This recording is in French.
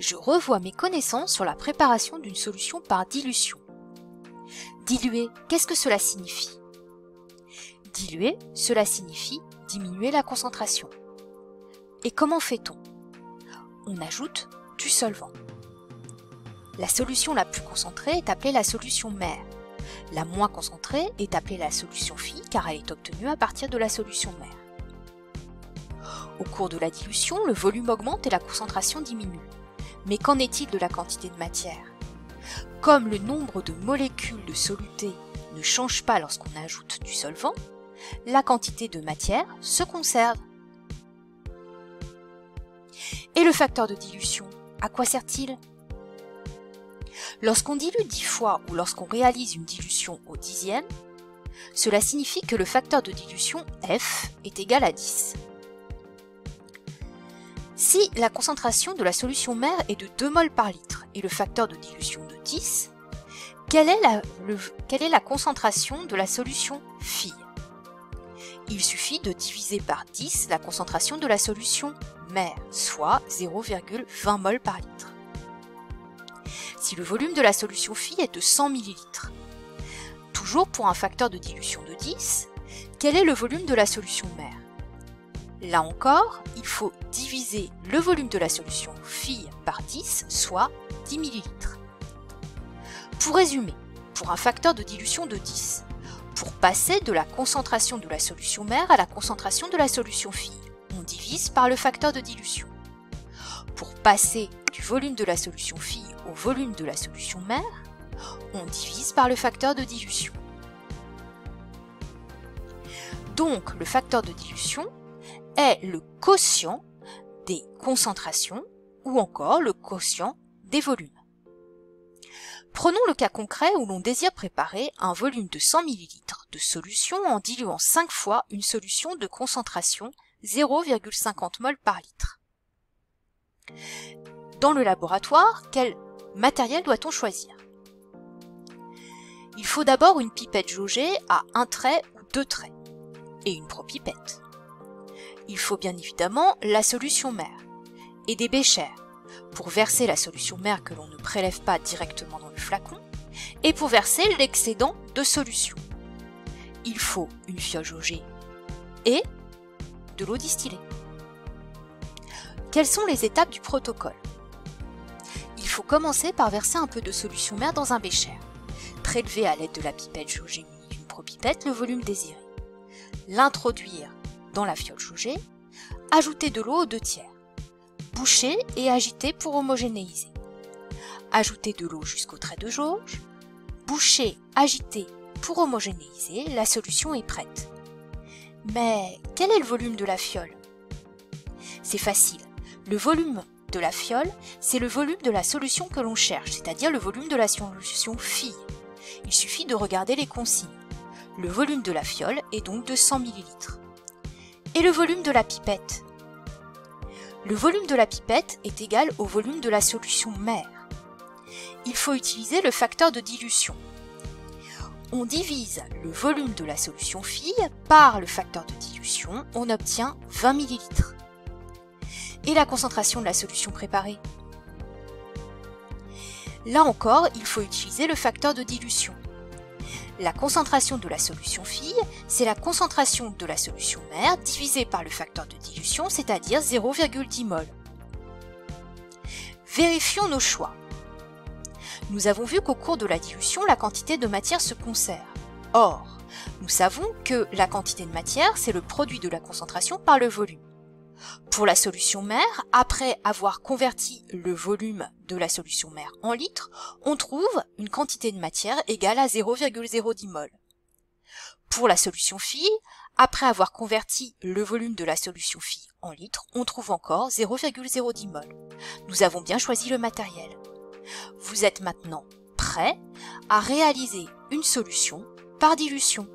je revois mes connaissances sur la préparation d'une solution par dilution. Diluer, qu'est-ce que cela signifie? Diluer, cela signifie diminuer la concentration. Et comment fait-on? On ajoute du solvant. La solution la plus concentrée est appelée la solution mère. La moins concentrée est appelée la solution fille car elle est obtenue à partir de la solution mère. Au cours de la dilution, le volume augmente et la concentration diminue. Mais qu'en est-il de la quantité de matière? Comme le nombre de molécules de soluté ne change pas lorsqu'on ajoute du solvant, la quantité de matière se conserve. Et le facteur de dilution, à quoi sert-il? Lorsqu'on dilue 10 fois ou lorsqu'on réalise une dilution au dixième, cela signifie que le facteur de dilution F est égal à 10. Si la concentration de la solution mère est de 2 mol par litre et le facteur de dilution de 10, quelle est la concentration de la solution fille? Il suffit de diviser par 10 la concentration de la solution mère, soit 0,20 mol par litre. Si le volume de la solution fille est de 100 ml, toujours pour un facteur de dilution de 10, quel est le volume de la solution mère? Là encore, il faut diviser le volume de la solution fille par 10, soit 10 ml. Pour résumer, pour un facteur de dilution de 10, pour passer de la concentration de la solution mère à la concentration de la solution fille, on divise par le facteur de dilution. Pour passer du volume de la solution fille au volume de la solution mère, on divise par le facteur de dilution. Donc, le facteur de dilution est le quotient des concentrations ou encore le quotient des volumes. Prenons le cas concret où l'on désire préparer un volume de 100 ml de solution en diluant 5 fois une solution de concentration 0,50 mol par litre. Dans le laboratoire, quel matériel doit-on choisir? Il faut d'abord une pipette jaugée à 1 trait ou 2 traits et une propipette. Il faut bien évidemment la solution mère et des béchers pour verser la solution mère que l'on ne prélève pas directement dans le flacon et pour verser l'excédent de solution. Il faut une fiole jaugée et de l'eau distillée. Quelles sont les étapes du protocole? Il faut commencer par verser un peu de solution mère dans un bécher, prélever à l'aide de la pipette jaugée munie d'une propipette le volume désiré, l'introduire dans la fiole jaugée, ajouter de l'eau aux 2 tiers, boucher et agiter pour homogénéiser. Ajouter de l'eau jusqu'au trait de jauge, boucher, agiter pour homogénéiser, la solution est prête. Mais quel est le volume de la fiole? C'est facile. Le volume de la fiole, c'est le volume de la solution que l'on cherche, c'est-à-dire le volume de la solution fille. Il suffit de regarder les consignes. Le volume de la fiole est donc de 100 ml. Et le volume de la pipette? Le volume de la pipette est égal au volume de la solution mère. Il faut utiliser le facteur de dilution. On divise le volume de la solution fille par le facteur de dilution, on obtient 20 ml. Et la concentration de la solution préparée? Là encore, il faut utiliser le facteur de dilution. La concentration de la solution fille, c'est la concentration de la solution mère divisée par le facteur de dilution, c'est-à-dire 0,10 mol. Vérifions nos choix. Nous avons vu qu'au cours de la dilution, la quantité de matière se conserve. Or, nous savons que la quantité de matière, c'est le produit de la concentration par le volume. Pour la solution mère, après avoir converti le volume de la solution mère en litres, on trouve une quantité de matière égale à 0,010 mol. Pour la solution fille, après avoir converti le volume de la solution fille en litres, on trouve encore 0,010 mol. Nous avons bien choisi le matériel. Vous êtes maintenant prêt à réaliser une solution par dilution.